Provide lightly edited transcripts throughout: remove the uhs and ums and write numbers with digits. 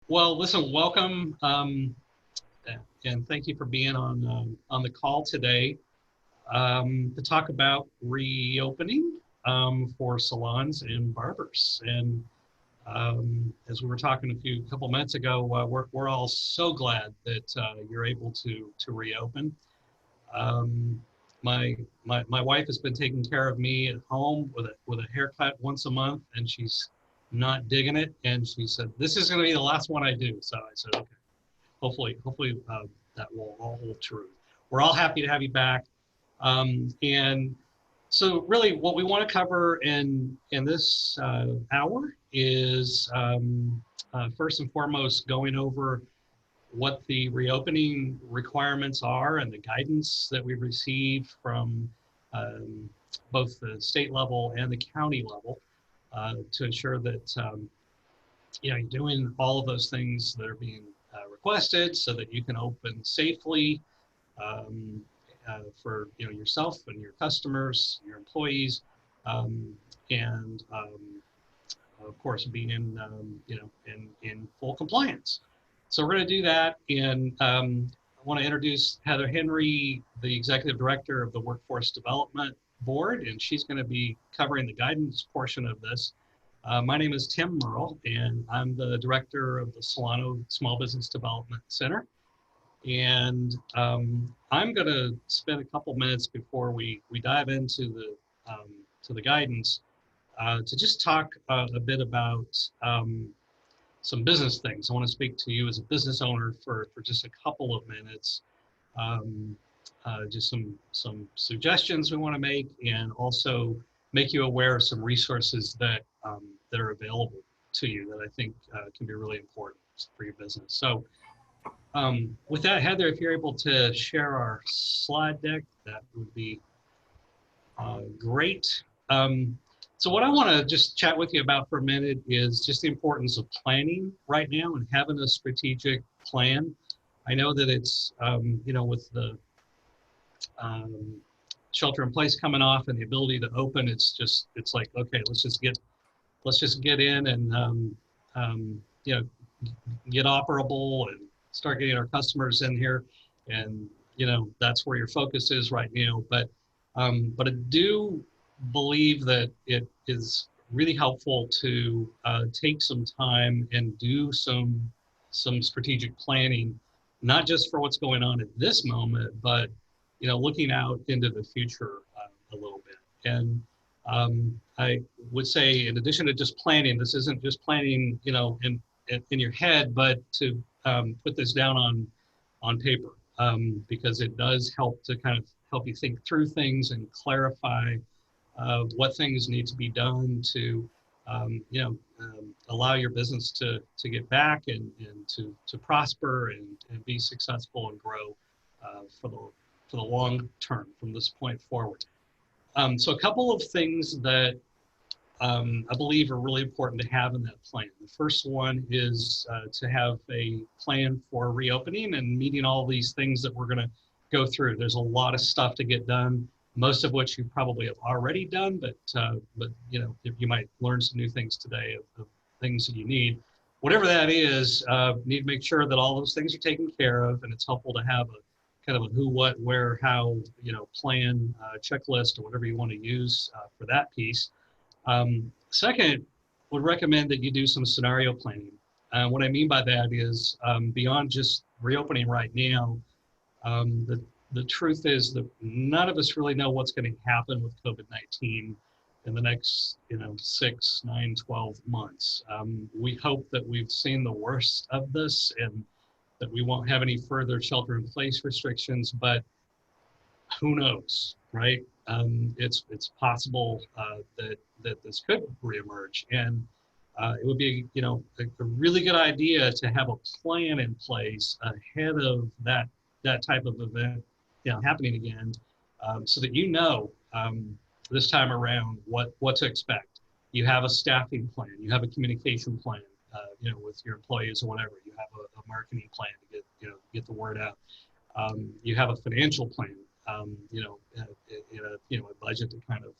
Well, listen, welcome, and thank you for being on the call today to talk about reopening for salons and barbers. And as we were talking a couple minutes ago, we're all so glad that you're able to reopen. Um, my wife has been taking care of me at home with a haircut once a month, and she's not digging it. And she said, "This is going to be the last one I do." So I said, "Okay, hopefully that will all hold true." We're all happy to have you back, and so really, what we want to cover in this hour is first and foremost going over what the reopening requirements are and the guidance that we've received from both the state level and the county level to ensure that you're doing all of those things that are being requested so that you can open safely um, for yourself and your customers, your employees, and of course being in full compliance. So we're going to do that, and I want to introduce Heather Henry, the Executive Director of the Workforce Development Board, and she's going to be covering the guidance portion of this. My name is Tim Murrill, and I'm the Director of the Salon Small Business Development Center. And I'm going to spend a couple minutes before we dive into the guidance to just talk a bit about some business things. I want to speak to you as a business owner for just a couple of minutes. Just some suggestions we want to make, and also make you aware of some resources that that are available to you that I think can be really important for your business. So with that, Heather, if you're able to share our slide deck, that would be great. So what I want to just chat with you about for a minute is just the importance of planning right now and having a strategic plan. I know that it's, with the shelter in place coming off and the ability to open, it's like, okay, let's just get in and, get operable and start getting our customers in here. And, that's where your focus is right now. But I do believe that it is really helpful to take some time and do some strategic planning, not just for what's going on at this moment, but looking out into the future a little bit. And I would say, in addition to just planning, this isn't just planning, in your head, but to put this down on paper, because it does help to kind of help you think through things and clarify what things need to be done to, allow your business to get back and to prosper and be successful and grow for the long term from this point forward. So a couple of things that I believe are really important to have in that plan. The first one is to have a plan for reopening and meeting all these things that we're going to go through. There's a lot of stuff to get done, most of which you probably have already done, but if you might learn some new things today of things that you need. Whatever that is, need to make sure that all those things are taken care of, and it's helpful to have a kind of a who, what, where, how, plan, checklist, or whatever you want to use for that piece. Second, would recommend that you do some scenario planning. What I mean by that is beyond just reopening right now, the truth is that none of us really know what's going to happen with COVID-19 in the next 6, 9, 12 months. We hope that we've seen the worst of this and that we won't have any further shelter in place restrictions, but who knows, right? It's possible that this could reemerge, and it would be a really good idea to have a plan in place ahead of that type of event happening again, so that this time around what to expect. You have a staffing plan, you have a communication plan, with your employees or whatever. You have a marketing plan to get the word out. You have a financial plan. A budget to kind of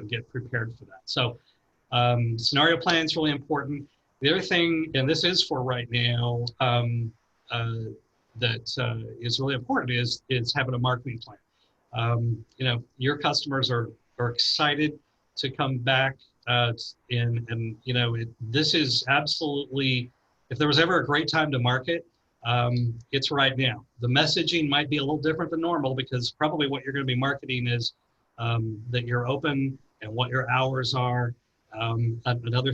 get prepared for that. So scenario plan is really important. The other thing, and this is for right now, that is really important is having a marketing plan. Your customers are excited to come back, and this is absolutely, if there was ever a great time to market, it's right now. The messaging might be a little different than normal because probably what you're going to be marketing is that you're open and what your hours are. Another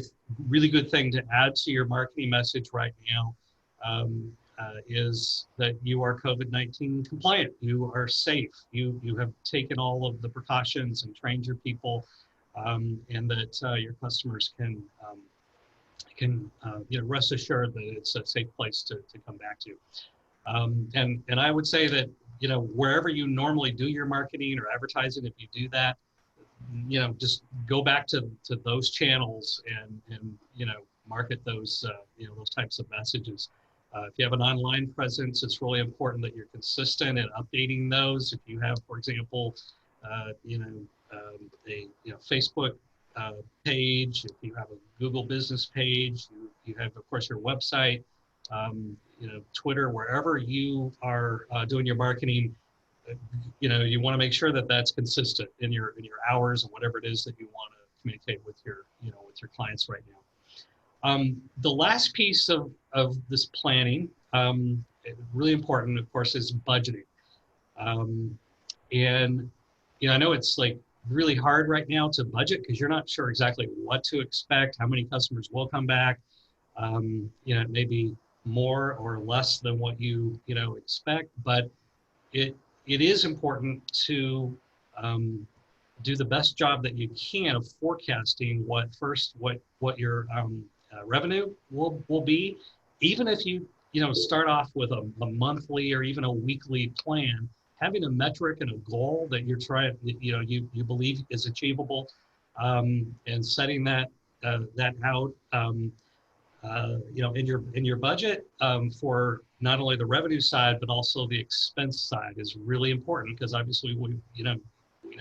really good thing to add to your marketing message right now is that you are COVID-19 compliant. You are safe. You have taken all of the precautions and trained your people, and that your customers can rest assured that it's a safe place to come back to. And I would say that wherever you normally do your marketing or advertising, if you do that, just go back to those channels and market those those types of messages. If you have an online presence, it's really important that you're consistent in updating those. If you have, for example, a Facebook page, if you have a Google business page, you have, of course, your website, Twitter, wherever you are doing your marketing, you want to make sure that that's consistent in your hours and whatever it is that you want to communicate with your clients right now. The last piece of this planning, really important, of course, is budgeting. And I know it's like really hard right now to budget because you're not sure exactly what to expect, how many customers will come back. It may be more or less than what you expect, but it is important to do the best job that you can of forecasting what your revenue will be, even if you start off with a monthly or even a weekly plan. Having a metric and a goal that you're trying, you believe is achievable, and setting that out, in your budget for not only the revenue side but also the expense side is really important, because obviously we know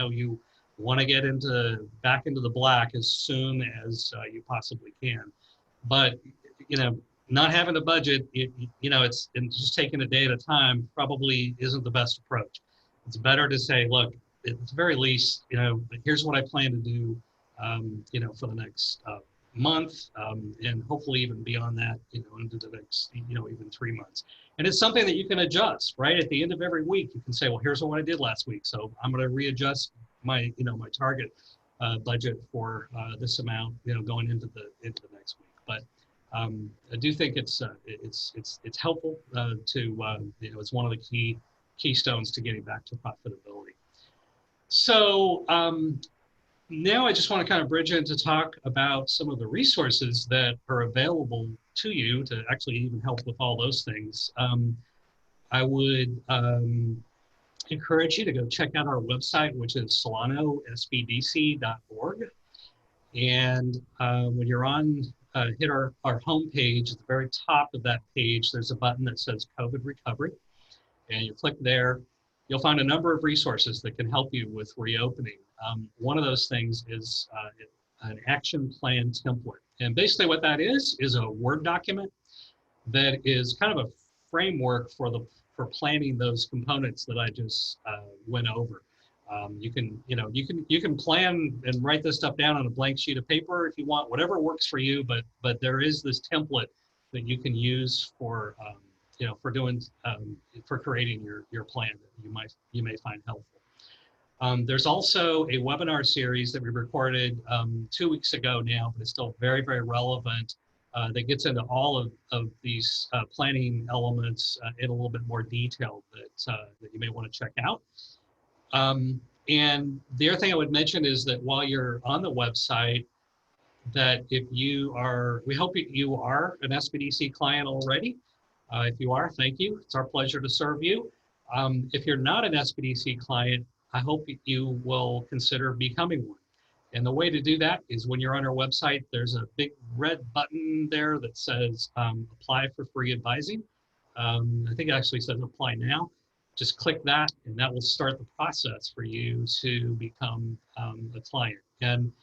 you want to get back into the black as soon as you possibly can. But not having a budget, it's just taking a day at a time probably isn't the best approach. It's better to say, look, at the very least, here's what I plan to do, for the next month, and hopefully even beyond that, into the next, even 3 months. And it's something that you can adjust, right? At the end of every week, you can say, well, here's what I did last week, so I'm going to readjust my, my target budget for this amount, going into the next week. But I do think it's helpful to it's one of the keystones to getting back to profitability. So now I just want to kind of bridge in to talk about some of the resources that are available to you to actually even help with all those things. I would encourage you to go check out our website, which is SalonOSBDC.org. And when you're on, hit our homepage, at the very top of that page, there's a button that says COVID Recovery. And you click there, you'll find a number of resources that can help you with reopening. One of those things is an action plan template. And basically what that is a Word document that is kind of a framework for planning those components that I just went over. You can plan and write this stuff down on a blank sheet of paper if you want, whatever works for you. But there is this template that you can use for for creating your plan that you may find helpful. There's also a webinar series that we recorded 2 weeks ago now, but it's still very, very relevant. That gets into all of these planning elements in a little bit more detail that you may want to check out. And the other thing I would mention is that while you're on the website, that we hope you are an SBDC client already. If you are, thank you. It's our pleasure to serve you. If you're not an SBDC client, I hope you will consider becoming one. And the way to do that is when you're on our website, there's a big red button there that says apply for free advising. I think it actually says apply now. Just click that and that will start the process for you to become a client. And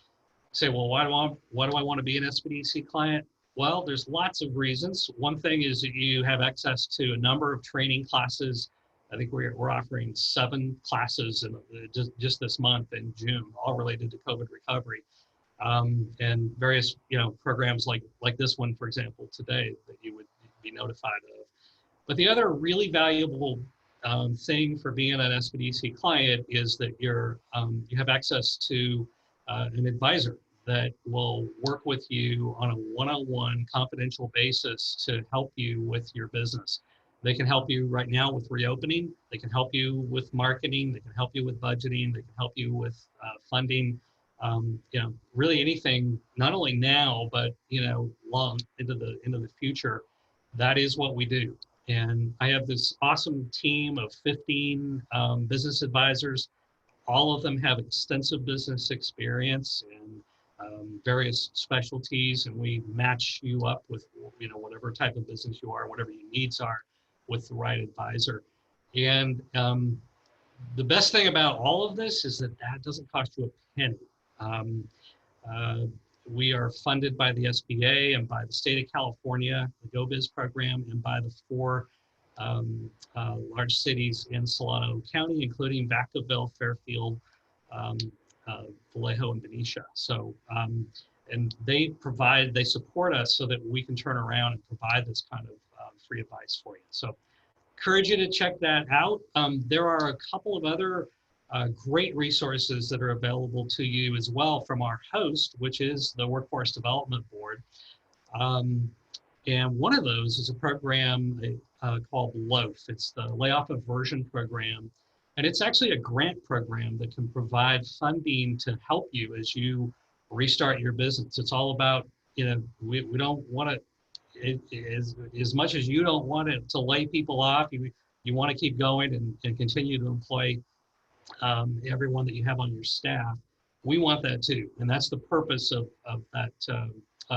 say, well, why do I want to be an SBDC client? Well, there's lots of reasons. One thing is that you have access to a number of training classes. I think we're offering 7 classes in just this month in June, all related to COVID recovery, and various programs like this one, for example, today that you would be notified of. But the other really valuable thing for being an SBDC client is that you have access to an advisor that will work with you on a one-on-one confidential basis to help you with your business. They can help you right now with reopening. They can help you with marketing. They can help you with budgeting. They can help you with funding. Really anything. Not only now, but long into the future. That is what we do. And I have this awesome team of 15 business advisors. All of them have extensive business experience and various specialties, and we match you up with whatever type of business you are, whatever your needs are, with the right advisor. And the best thing about all of this is that doesn't cost you a penny. We are funded by the SBA and by the state of California, the GoBiz program, and by the 4 large cities in Solano County, including Vacaville, Fairfield, Vallejo, and Benicia. So, and they support us so that we can turn around and provide this kind of free advice for you. So, encourage you to check that out. There are a couple of other great resources that are available to you as well from our host, which is the Workforce Development Board. And one of those is a program called LOAF. It's the Layoff Aversion Program. And it's actually a grant program that can provide funding to help you as you restart your business. It's all about, we don't want to, as much as you don't want it to lay people off, you want to keep going and continue to employ everyone that you have on your staff. We want that too. And that's the purpose of that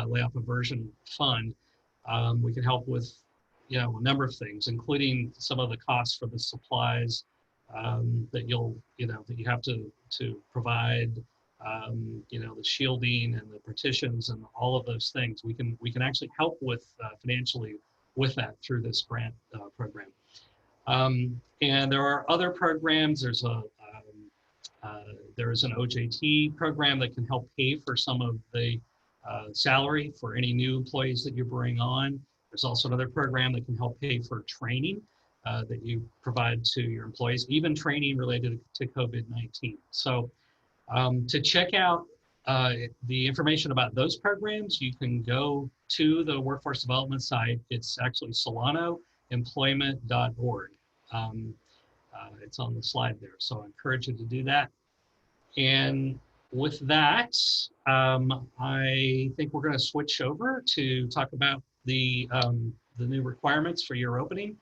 Layoff Aversion Fund. We can help with, a number of things, including some of the costs for the supplies that that you have to provide, the shielding and the partitions and all of those things. We can actually help with financially with that through this grant program. And there are other programs. There's an OJT program that can help pay for some of the salary for any new employees that you bring on. There's also another program that can help pay for training that you provide to your employees, even training related to COVID-19. So to check out the information about those programs, you can go to the workforce development site. It's actually solanoemployment.org. It's on the slide there, so I encourage you to do that. And with that, I think we're going to switch over to talk about the new requirements for your opening.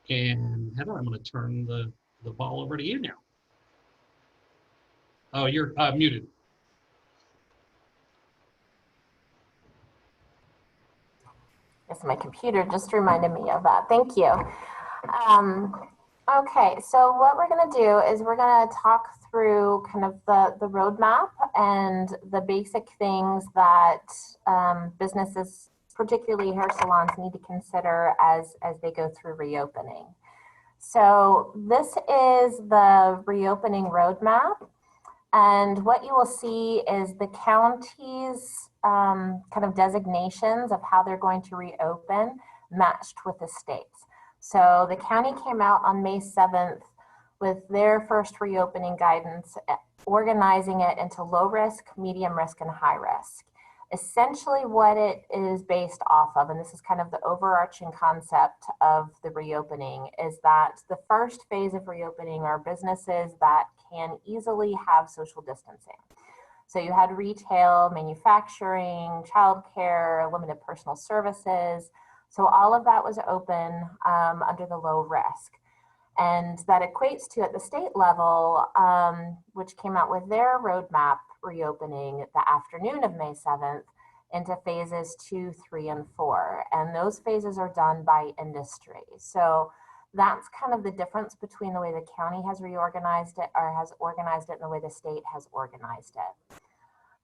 And Heather, I'm going to turn the ball over to you now. Oh, you're muted. Yes, my computer just reminded me of that. Thank you. Okay, so what we're going to do is we're going to talk through kind of the roadmap and the basic things that businesses, particularly hair salons, need to consider as they go through reopening. So this is the reopening roadmap, and what you will see is the county's kind of designations of how they're going to reopen matched with the states. So the county came out on May 7th with their first reopening guidance, organizing it into low risk, medium risk, and high risk. Essentially what it is based off of, and this is kind of the overarching concept of the reopening, is that the first phase of reopening are businesses that can easily have social distancing. So you had retail, manufacturing, childcare, limited personal services. So all of that was open under the low risk. And that equates to, at the state level, which came out with their roadmap reopening the afternoon of May 7th, into phases 2, 3, and 4. And those phases are done by industry. So that's kind of the difference between the way the county has reorganized it or has organized it and the way the state has organized it.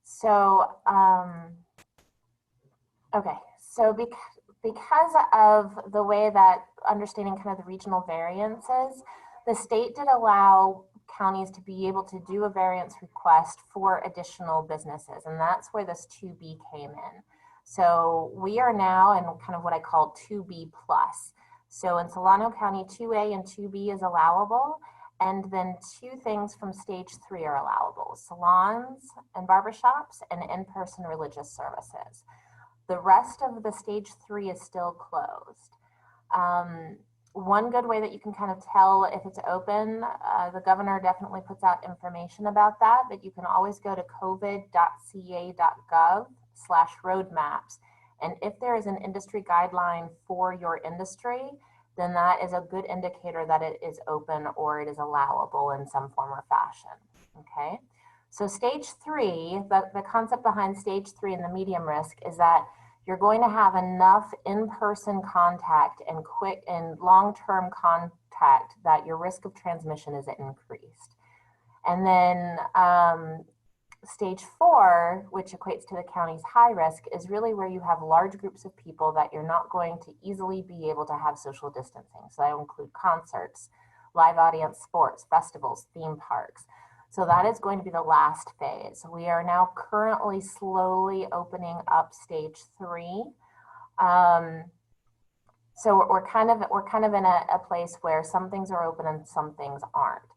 So, okay, So because of the way that understanding kind of the regional variances, the state did allow counties to be able to do a variance request for additional businesses, and that's where this 2B came in. So we are now in kind of what I call 2B plus. So in Solano County, 2A and 2B is allowable, and then 2 things from stage 3 are allowable: salons and barbershops and in-person religious services. The rest of the stage 3 is still closed. One good way that you can kind of tell if it's open, the governor definitely puts out information about that, but you can always go to covid.ca.gov/roadmaps. And if there is an industry guideline for your industry, then that is a good indicator that it is open or it is allowable in some form or fashion, okay? So stage 3, the concept behind stage 3 and the medium risk is that you're going to have enough in-person contact and quick and long-term contact that your risk of transmission is increased. And then stage 4, which equates to the county's high risk, is really where you have large groups of people that you're not going to easily be able to have social distancing. So that will include concerts, live audience sports, festivals, theme parks. So that is going to be the last phase. We are now currently slowly opening up stage 3. So we're kind of in a place where some things are open and some things aren't.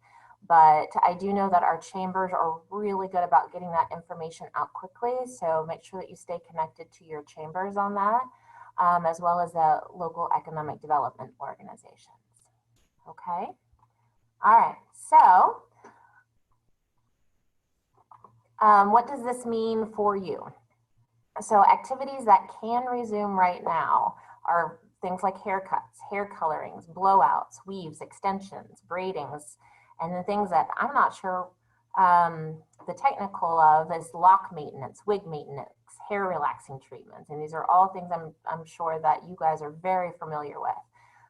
But I do know that our chambers are really good about getting that information out quickly. So make sure that you stay connected to your chambers on that, as well as the local economic development organizations. Okay. All right. So what does this mean for you? So activities that can resume right now are things like haircuts, hair colorings, blowouts, weaves, extensions, braidings, and the things that I'm not sure the technical of is lock maintenance, wig maintenance, hair relaxing treatments. And these are all things I'm sure that you guys are very familiar with.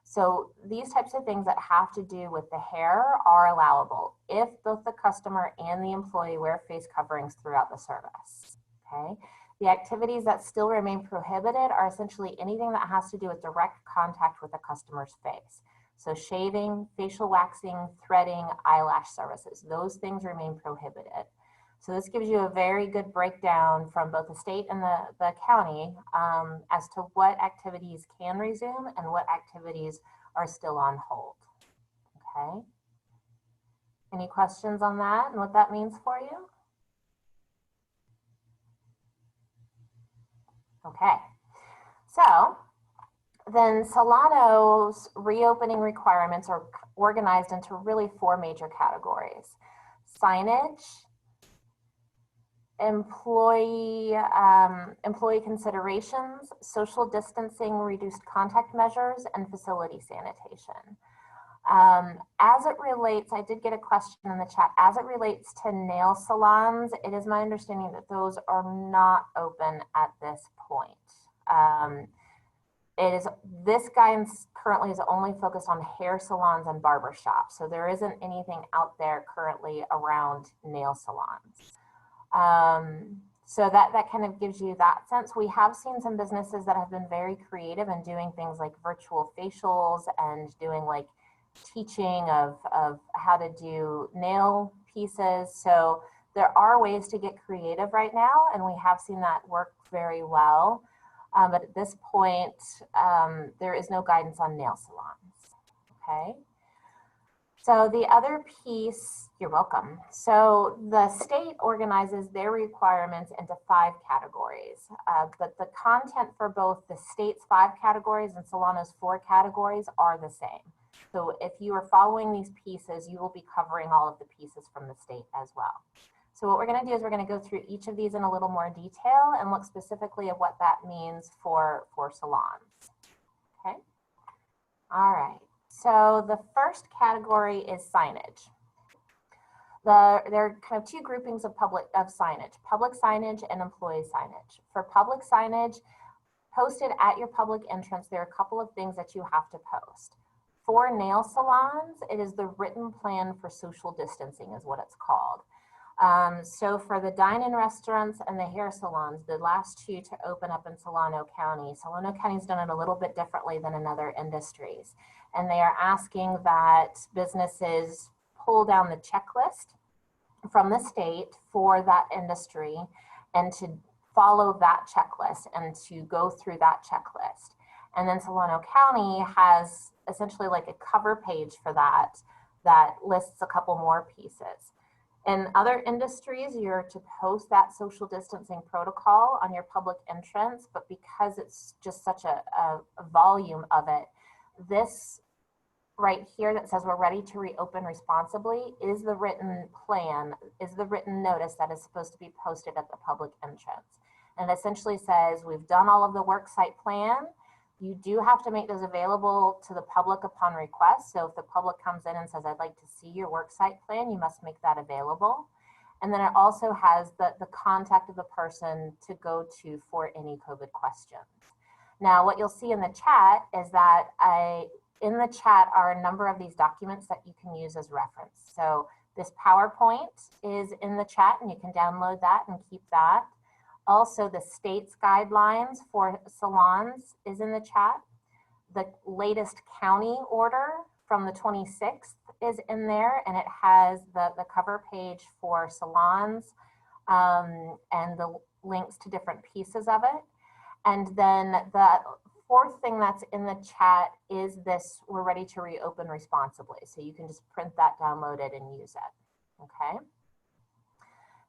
So these types of things that have to do with the hair are allowable if both the customer and the employee wear face coverings throughout the service, okay? The activities that still remain prohibited are essentially anything that has to do with direct contact with the customer's face. So shaving, facial waxing, threading, eyelash services, those things remain prohibited. So this gives you a very good breakdown from both the state and the county as to what activities can resume and what activities are still on hold, okay? Any questions on that and what that means for you? Okay, so then Solano's reopening requirements are organized into really 4 major categories: signage, employee considerations, social distancing, reduced contact measures, and facility sanitation. As it relates, I did get a question in the chat, as it relates to nail salons, it is my understanding that those are not open at this point. This guidance currently is only focused on hair salons and barbershops, so there isn't anything out there currently around nail salons. So that kind of gives you that sense. We have seen some businesses that have been very creative and doing things like virtual facials and doing like teaching of how to do nail pieces. So there are ways to get creative right now, and we have seen that work very well. But at this point, there is no guidance on nail salons, okay? So the other piece, you're welcome. So the state organizes their requirements into 5 categories, but the content for both the state's 5 categories and Solano's 4 categories are the same. So if you are following these pieces, you will be covering all of the pieces from the state as well. So what we're going to do is we're going to go through each of these in a little more detail and look specifically at what that means for salons. Okay. All right. So the first category is signage. There are kind of 2 groupings of signage, public signage and employee signage. For public signage, posted at your public entrance, there are a couple of things that you have to post. For nail salons, it is the written plan for social distancing is what it's called. So for the dine-in restaurants and the hair salons, the last two to open up in Solano County has done it a little bit differently than in other industries. And they are asking that businesses pull down the checklist from the state for that industry and to follow that checklist and to go through that checklist. And then Solano County has essentially like a cover page for that that lists a couple more pieces. In other industries, you're to post that social distancing protocol on your public entrance, but because it's just such a volume of it, this right here that says we're ready to reopen responsibly is the written plan, is the written notice that is supposed to be posted at the public entrance. And it essentially says we've done all of the worksite plan. You do have to make those available to the public upon request. So if the public comes in and says, I'd like to see your worksite plan, you must make that available. And then it also has the contact of the person to go to for any COVID questions. Now, what you'll see in the chat is that in the chat are a number of these documents that you can use as reference. So this PowerPoint is in the chat and you can download that and keep that. Also, the state's guidelines for salons is in the chat. The latest county order from the 26th is in there, and it has the cover page for salons and the links to different pieces of it. And then the fourth thing that's in the chat is this, we're ready to reopen responsibly. So you can just print that, download it, and use it, okay?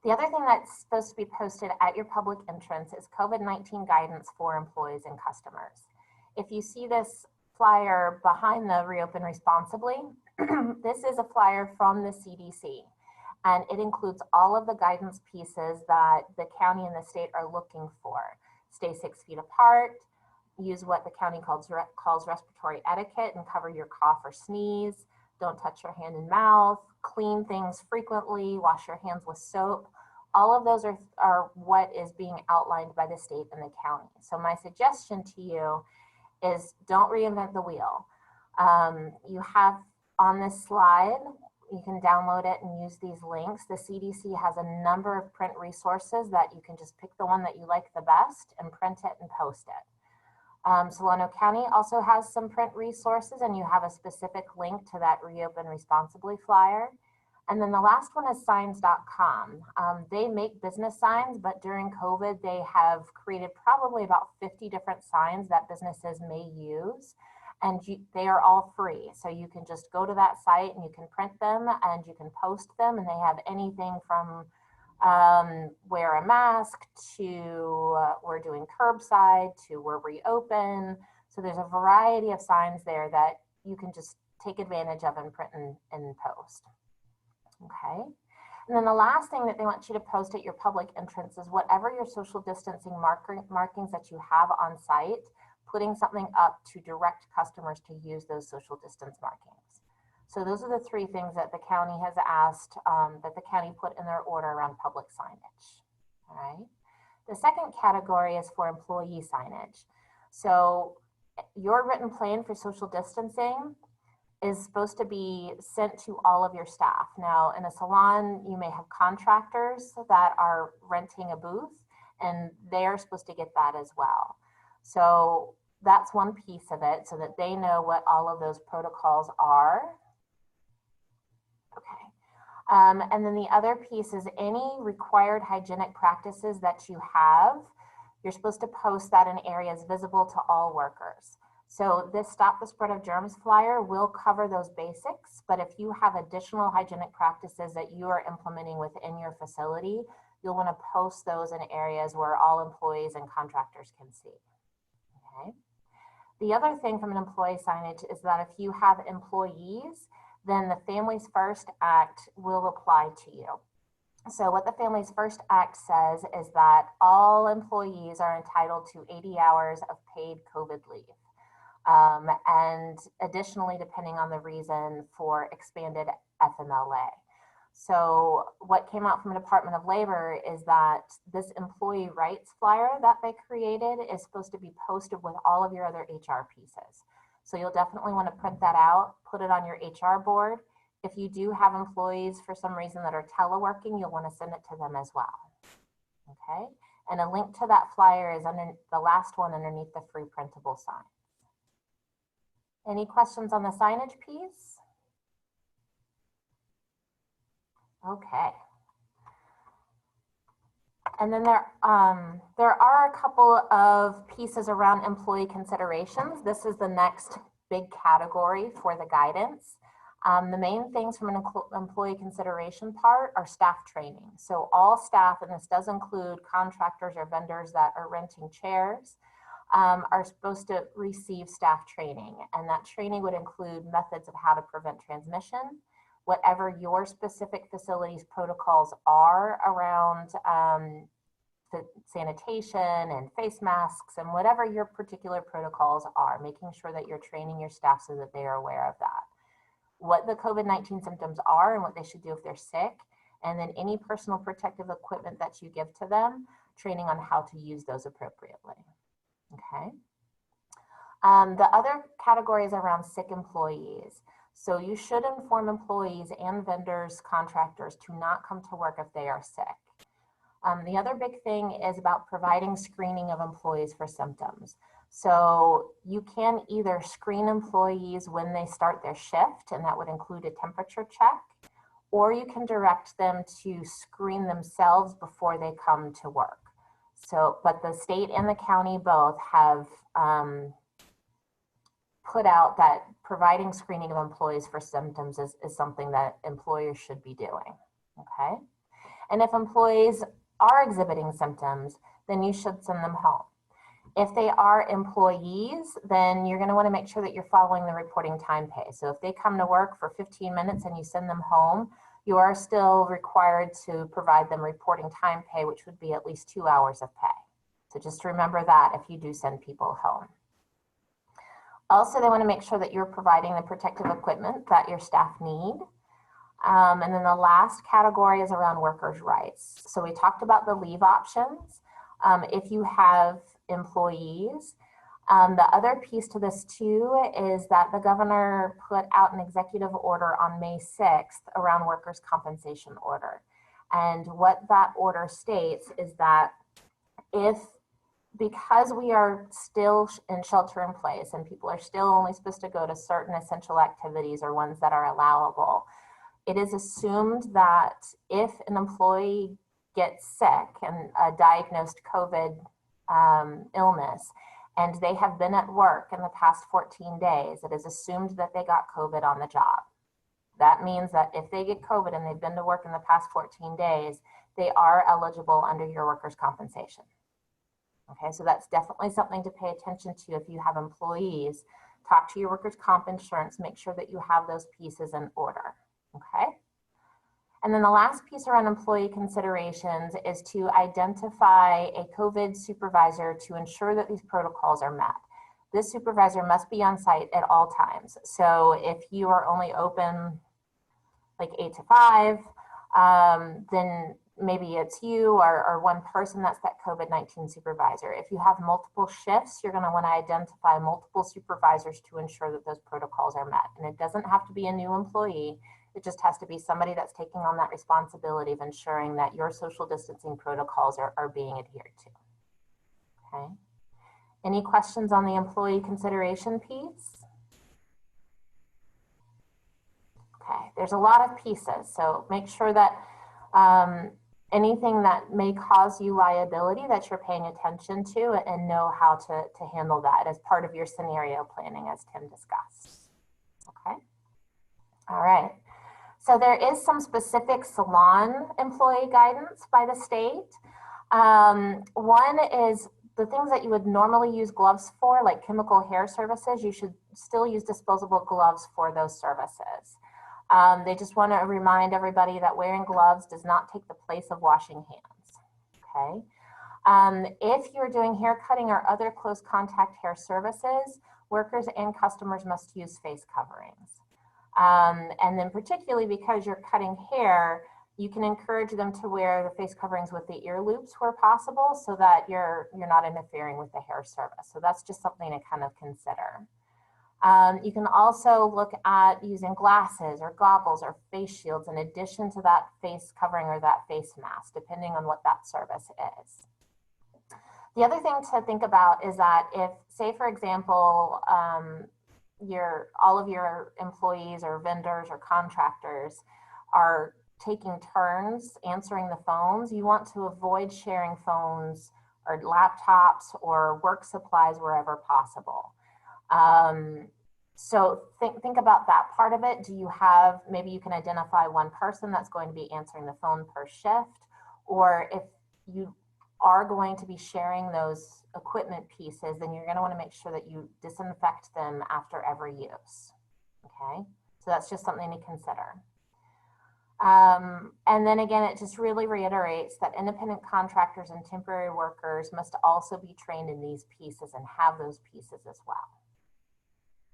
The other thing that's supposed to be posted at your public entrance is COVID-19 guidance for employees and customers. If you see this flyer behind the Reopen Responsibly, this is a flyer from the CDC, and it includes all of the guidance pieces that the county and the state are looking for. Stay 6 feet apart, use what the county calls respiratory etiquette and cover your cough or sneeze, don't touch your hand and mouth, clean things frequently, wash your hands with soap. All of those are what is being outlined by the state and the county. So my suggestion to you is don't reinvent the wheel. You have on this slide, you can download it and use these links. The CDC has a number of print resources that you can just pick the one that you like the best and print it and post it. Solano County also has some print resources, and you have a specific link to that Reopen Responsibly flyer. And then the last one is signs.com. They make business signs, but during COVID, they have created probably about 50 different signs that businesses may use, and they are all free. So you can just go to that site and you can print them and you can post them, and they have anything from wear a mask to we're doing curbside to we're reopen. So there's a variety of signs there that you can just take advantage of and print and post. Okay. And then the last thing that they want you to post at your public entrance is whatever your social distancing markings that you have on site, putting something up to direct customers to use those social distance markings. So those are the three things that the county has asked that the county put in their order around public signage. All right. The second category is for employee signage. So your written plan for social distancing is supposed to be sent to all of your staff. Now, in a salon, you may have contractors that are renting a booth, and they're supposed to get that as well. So that's one piece of it, so that they know what all of those protocols are. Okay. And then the other piece is any required hygienic practices that you have, you're supposed to post that in areas visible to all workers. So this Stop the Spread of Germs flyer will cover those basics, but if you have additional hygienic practices that you are implementing within your facility, you'll want to post those in areas where all employees and contractors can see. Okay. The other thing from an employee signage is that if you have employees, then the Families First Act will apply to you. So what the Families First Act says is that all employees are entitled to 80 hours of paid COVID leave. And additionally, depending on the reason, for expanded FMLA. So what came out from the Department of Labor is that this employee rights flyer that they created is supposed to be posted with all of your other HR pieces. So you'll definitely want to print that out, put it on your HR board, If you do have employees for some reason that are teleworking, you'll want to send it to them as well. Okay, and a link to that flyer is under the last one underneath the free printable sign. Any questions on the signage piece? Okay. And then there are a couple of pieces around employee considerations. This is the next big category for the guidance. The main things from an employee consideration part are staff training. So all staff, and this does include contractors or vendors that are renting chairs, are supposed to receive staff training. And that training would include methods of how to prevent transmission, whatever your specific facilities protocols are around the sanitation and face masks and whatever your particular protocols are, making sure that you're training your staff so that they are aware of that. What the COVID-19 symptoms are and what they should do if they're sick, and then any personal protective equipment that you give to them, training on how to use those appropriately. Okay. The other category is around sick employees. So you should inform employees and vendors, contractors to not come to work if they are sick. The other big thing is about providing screening of employees for symptoms. So you can either screen employees when they start their shift, and that would include a temperature check, or you can direct them to screen themselves before they come to work. So, but the state and the county both have put out that providing screening of employees for symptoms is something that employers should be doing, okay? And if employees are exhibiting symptoms, then you should send them home. If they are employees, then you're gonna wanna make sure that you're following the reporting time pay. So if they come to work for 15 minutes and you send them home, you are still required to provide them reporting time pay, which would be at least 2 hours of pay. So just remember that if you do send people home. Also, they want to make sure that you're providing the protective equipment that your staff need. And then the last category is around workers' rights. So we talked about the leave options. If you have employees, the other piece to this too is that the governor put out an executive order on May 6th around workers' compensation order. And what that order states is that because we are still in shelter in place and people are still only supposed to go to certain essential activities or ones that are allowable, it is assumed that if an employee gets sick and a diagnosed COVID illness, and they have been at work in the past 14 days, it is assumed that they got COVID on the job. That means that if they get COVID and they've been to work in the past 14 days, they are eligible under your workers' compensation. Okay, so that's definitely something to pay attention to if you have employees. Talk to your workers' comp insurance, make sure that you have those pieces in order, okay? And then the last piece around employee considerations is to identify a COVID supervisor to ensure that these protocols are met. This supervisor must be on site at all times. So if you are only open like 8 to 5, then maybe it's you or one person that's that COVID-19 supervisor. If you have multiple shifts, you're going to want to identify multiple supervisors to ensure that those protocols are met. And it doesn't have to be a new employee. It just has to be somebody that's taking on that responsibility of ensuring that your social distancing protocols are being adhered to. Okay. Any questions on the employee consideration piece? Okay, there's a lot of pieces. So make sure that anything that may cause you liability that you're paying attention to and know how to handle that as part of your scenario planning, as Tim discussed. Okay. All right. So there is some specific salon employee guidance by the state. One is the things that you would normally use gloves for, like chemical hair services, you should still use disposable gloves for those services. They just want to remind everybody that wearing gloves does not take the place of washing hands, okay? If you're doing hair cutting or other close contact hair services, workers and customers must use face coverings. And then particularly because you're cutting hair, you can encourage them to wear the face coverings with the ear loops where possible so that you're not interfering with the hair service. So that's just something to kind of consider. You can also look at using glasses or goggles or face shields in addition to that face covering or that face mask, depending on what that service is. The other thing to think about is that if, say, for example, all of your employees or vendors or contractors are taking turns answering the phones, you want to avoid sharing phones or laptops or work supplies wherever possible. So think about that part of it. Do you have, maybe you can identify one person that's going to be answering the phone per shift, or if you are going to be sharing those equipment pieces, then you're going to want to make sure that you disinfect them after every use. Okay, so that's just something to consider. And then again, it just really reiterates that independent contractors and temporary workers must also be trained in these pieces and have those pieces as well.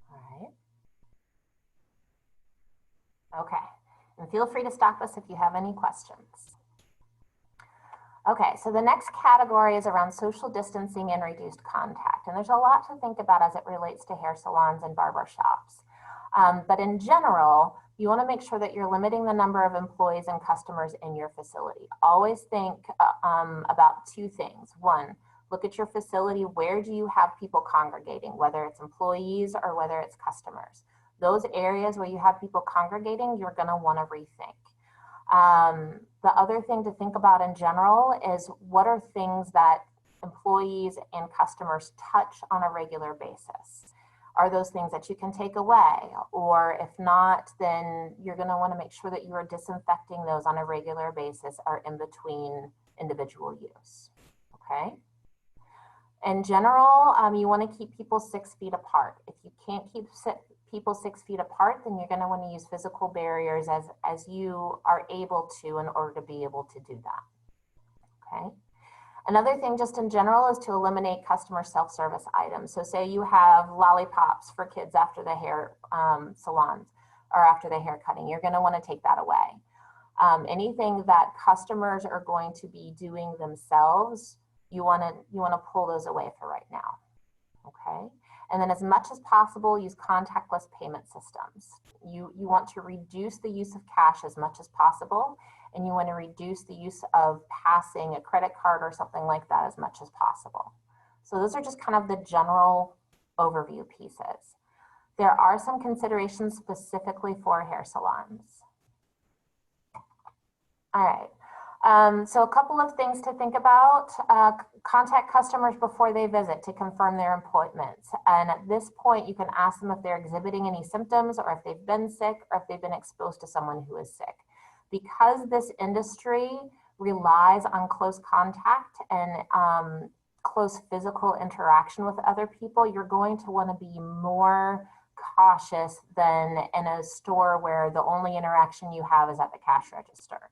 All right. Okay, and feel free to stop us if you have any questions. Okay, so the next category is around social distancing and reduced contact. And there's a lot to think about as it relates to hair salons and barbershops. But in general, you want to make sure that you're limiting the number of employees and customers in your facility. Always think about two things. One, look at your facility. Where do you have people congregating, whether it's employees or whether it's customers? Those areas where you have people congregating, you're going to want to rethink. The other thing to think about in general is what are things that employees and customers touch on a regular basis? Are those things that you can take away? Or if not, then you're going to want to make sure that you are disinfecting those on a regular basis or in between individual use. Okay. In general, you want to keep people 6 feet apart. If you can't keep people 6 feet apart, then you're going to want to use physical barriers as you are able to in order to be able to do that. Okay. Another thing just in general is to eliminate customer self-service items. So say you have lollipops for kids after the hair salons or after the hair cutting, you're going to want to take that away. Anything that customers are going to be doing themselves, you want to pull those away for right now. Okay. And then as much as possible, use contactless payment systems. You want to reduce the use of cash as much as possible, and you want to reduce the use of passing a credit card or something like that as much as possible. So those are just kind of the general overview pieces. There are some considerations specifically for hair salons. All right. So a couple of things to think about. Contact customers before they visit to confirm their appointments. And at this point, you can ask them if they're exhibiting any symptoms or if they've been sick or if they've been exposed to someone who is sick. Because this industry relies on close contact and close physical interaction with other people, you're going to want to be more cautious than in a store where the only interaction you have is at the cash register.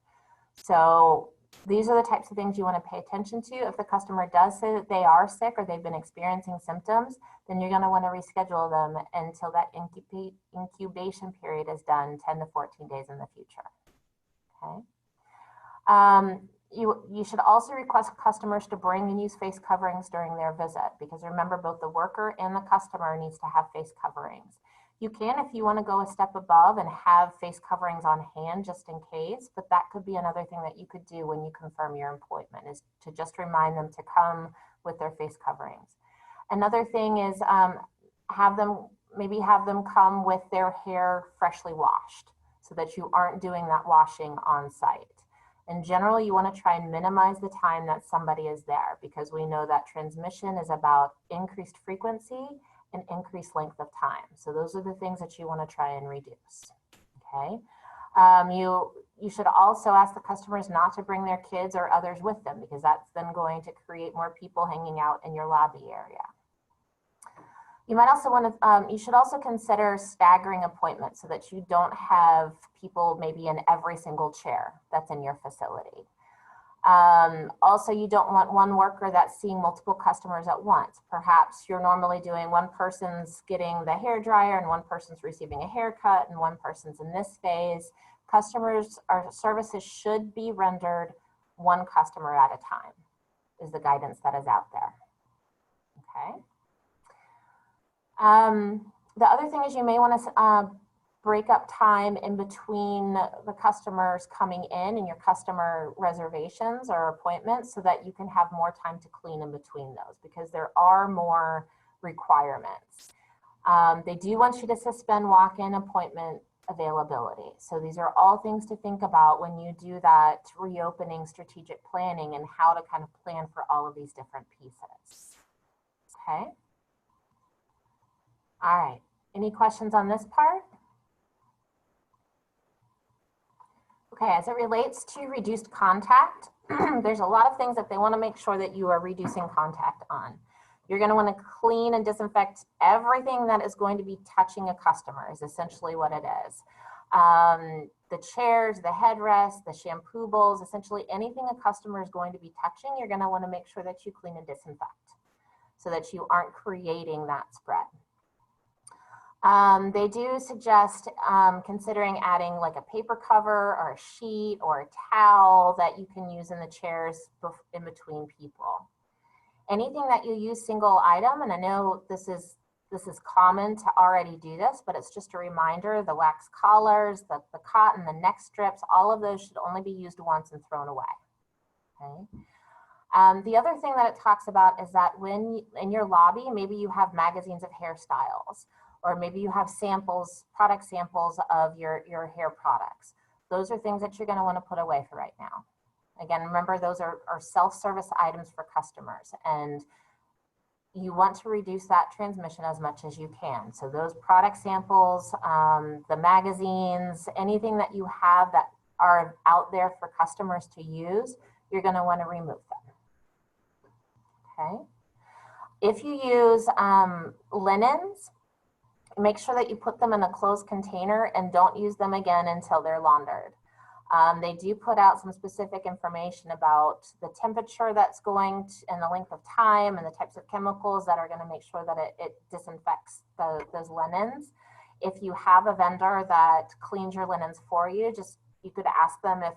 So these are the types of things you want to pay attention to. If the customer does say that they are sick or they've been experiencing symptoms, then you're going to want to reschedule them until that incubation period is done 10 to 14 days in the future. Okay. You should also request customers to bring and use face coverings during their visit, because remember, both the worker and the customer needs to have face coverings. You can, if you want to go a step above and have face coverings on hand just in case, but that could be another thing that you could do when you confirm your appointment, is to just remind them to come with their face coverings. Another thing is maybe have them come with their hair freshly washed so that you aren't doing that washing on site. In general, you want to try and minimize the time that somebody is there, because we know that transmission is about increased frequency and increased length of time. So those are the things that you want to try and reduce. Okay. You should also ask the customers not to bring their kids or others with them, because that's then going to create more people hanging out in your lobby area. You might also want to, you should also consider staggering appointments so that you don't have people maybe in every single chair that's in your facility. Also, you don't want one worker that's seeing multiple customers at once. Perhaps you're normally doing one person's getting the hair dryer and one person's receiving a haircut and one person's in this phase. Customers or services should be rendered one customer at a time, is the guidance that is out there. Okay. The other thing is you may want to break up time in between the customers coming in and your customer reservations or appointments so that you can have more time to clean in between those, because there are more requirements. They do want you to suspend walk-in appointment availability. So these are all things to think about when you do that reopening strategic planning and how to kind of plan for all of these different pieces. Okay. All right. Any questions on this part? Okay, as it relates to reduced contact, there's a lot of things that they want to make sure that you are reducing contact on. You're going to want to clean and disinfect everything that is going to be touching a customer is essentially what it is. The chairs, the headrests, the shampoo bowls, essentially anything a customer is going to be touching, you're going to want to make sure that you clean and disinfect so that you aren't creating that spread. They do suggest considering adding like a paper cover or a sheet or a towel that you can use in the chairs in between people. Anything that you use single item, and I know this is common to already do this, but it's just a reminder, the wax collars, the cotton, the neck strips, all of those should only be used once and thrown away. Okay. The other thing that it talks about is that when in your lobby, maybe you have magazines of hairstyles, or maybe you have samples, product samples of your hair products. Those are things that you're going to want to put away for right now. Again, remember, those are self-service items for customers, and you want to reduce that transmission as much as you can. So those product samples, the magazines, anything that you have that are out there for customers to use, you're going to want to remove them. Okay. If you use linens, make sure that you put them in a closed container and don't use them again until they're laundered. They do put out some specific information about the temperature that's going to, and the length of time and the types of chemicals that are going to make sure that it disinfects those linens. If you have a vendor that cleans your linens for you, you could ask them if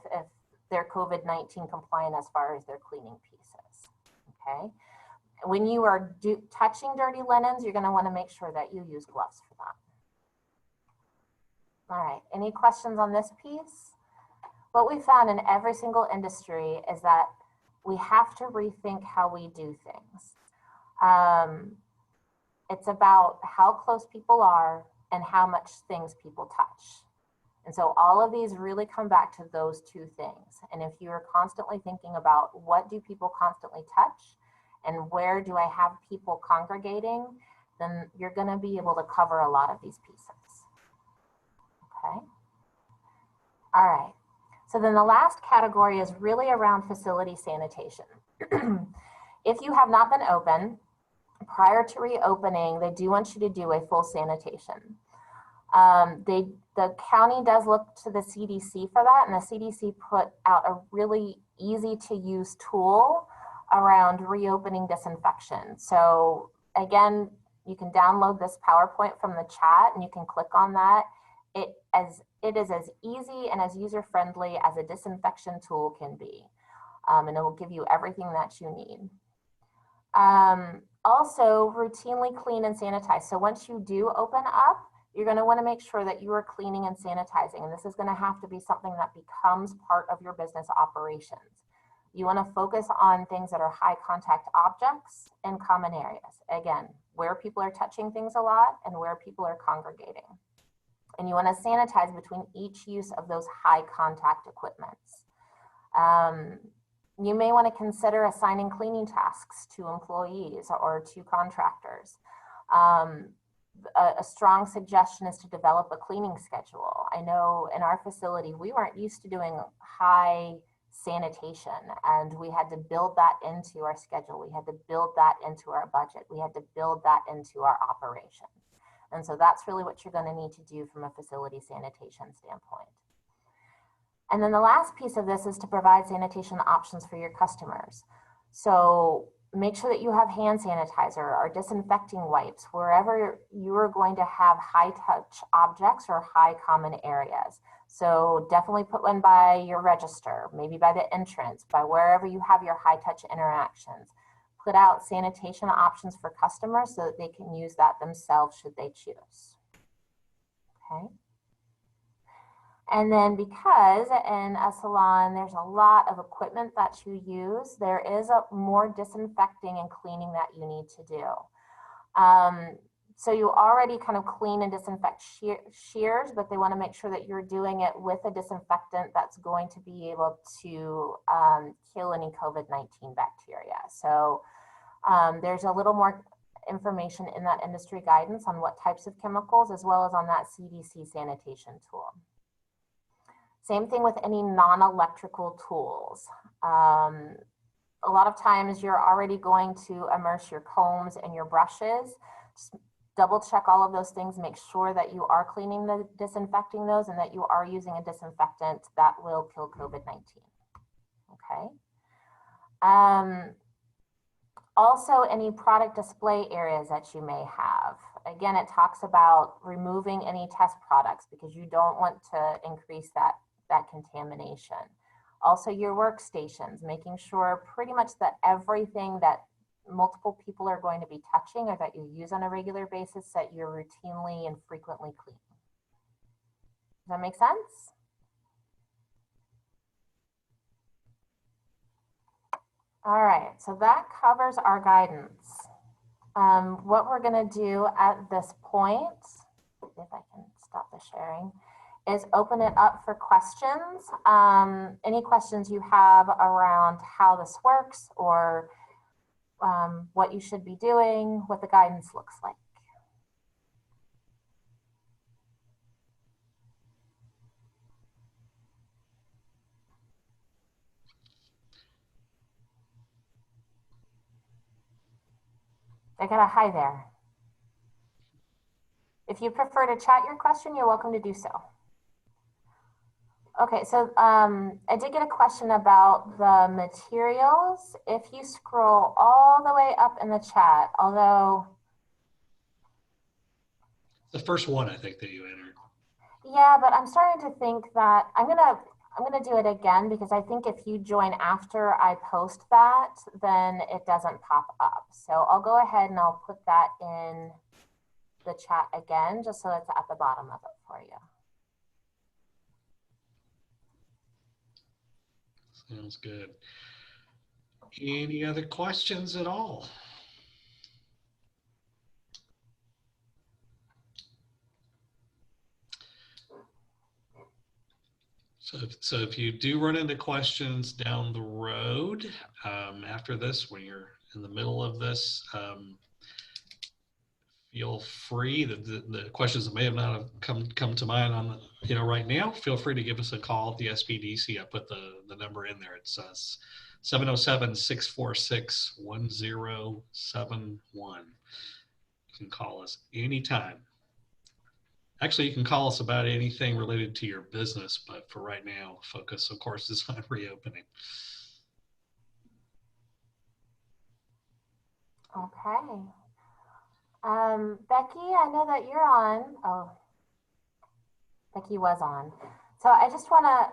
they're COVID-19 compliant as far as their cleaning pieces. Okay. When you are touching dirty linens, you're going to want to make sure that you use gloves for that. All right. Any questions on this piece? What we found in every single industry is that we have to rethink how we do things. It's about how close people are and how much things people touch. And so all of these really come back to those two things. And if you're constantly thinking about what do people constantly touch and where do I have people congregating, then you're going to be able to cover a lot of these pieces. Okay. All right. So then the last category is really around facility sanitation. If you have not been open, prior to reopening, they do want you to do a full sanitation. The county does look to the CDC for that, and the CDC put out a really easy to use tool around reopening disinfection. So again, you can download this PowerPoint from the chat and you can click on that. It is as easy and as user-friendly as a disinfection tool can be. And it will give you everything that you need. Also, routinely clean and sanitize. So once you do open up, you're going to want to make sure that you are cleaning and sanitizing. And this is going to have to be something that becomes part of your business operations. You want to focus on things that are high contact objects and common areas. Again, where people are touching things a lot and where people are congregating. And you want to sanitize between each use of those high contact equipments. You may want to consider assigning cleaning tasks to employees or to contractors. A strong suggestion is to develop a cleaning schedule. I know in our facility, we weren't used to doing high sanitation, and we had to build that into our schedule. We had to build that into our budget. We had to build that into our operations. And so that's really what you're going to need to do from a facility sanitation standpoint. And then the last piece of this is to provide sanitation options for your customers. So make sure that you have hand sanitizer or disinfecting wipes wherever you are going to have high touch objects or high common areas. So definitely put one by your register, maybe by the entrance, by wherever you have your high touch interactions. put out sanitation options for customers so that they can use that themselves should they choose. Okay. And then because in a salon, there's a lot of equipment that you use, there is more disinfecting and cleaning that you need to do. So you already kind of clean and disinfect shears, but they want to make sure that you're doing it with a disinfectant that's going to be able to kill any COVID-19 bacteria. So there's a little more information in that industry guidance on what types of chemicals, as well as on that CDC sanitation tool. Same thing with any non-electrical tools. A lot of times you're already going to immerse your combs and your brushes. Just double check all of those things, make sure that you are cleaning disinfecting those, and that you are using a disinfectant that will kill COVID-19. Okay. Also, any product display areas that you may have. Again, it talks about removing any test products because you don't want to increase that contamination. Also, your workstations, making sure pretty much that everything that multiple people are going to be touching or that you use on a regular basis, that you're routinely and frequently cleaning. Does that make sense? All right, so that covers our guidance. What we're going to do at this point, if I can stop the sharing, is open it up for questions. Any questions you have around how this works or what you should be doing, what the guidance looks like. I got a hi there. If you prefer to chat your question, you're welcome to do so. Okay, so I did get a question about the materials. If you scroll all the way up in the chat, although The first one I think that you entered. yeah, but I'm starting to think that I'm gonna do it again because I think if you join after I post that, then it doesn't pop up. So I'll go ahead and I'll put that in the chat again, just so it's at the bottom of it for you. Sounds good. Any other questions at all? So if you do run into questions down the road after this, when you're in the middle of this, feel free. The questions that may have not have come to mind on right now, feel free to give us a call at the SBDC. I put the number in there. It's 707-646-1071. You can call us anytime. Actually, you can call us about anything related to your business, but for right now, focus, of course, is on reopening. Okay. Becky, I know that you're on. Oh, Becky was on. So I just want to,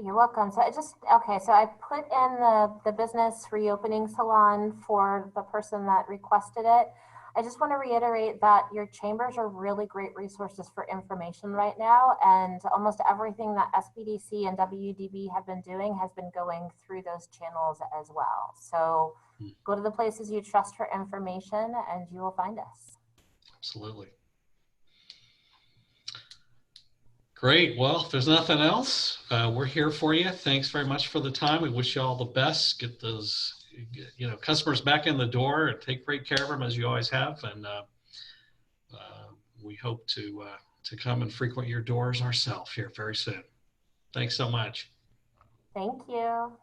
you're welcome. So okay, so I put in the business reopening salon for the person that requested it. I just want to reiterate that your chambers are really great resources for information right now, and almost everything that SBDC and WDB have been doing has been going through those channels as well. So go to the places you trust for information and you will find us. Absolutely. Great. Well, if there's nothing else, we're here for you. Thanks very much for the time. We wish you all the best. Get those customers back in the door and take great care of them as you always have. And we hope to come and frequent your doors ourselves here very soon. Thanks so much. Thank you.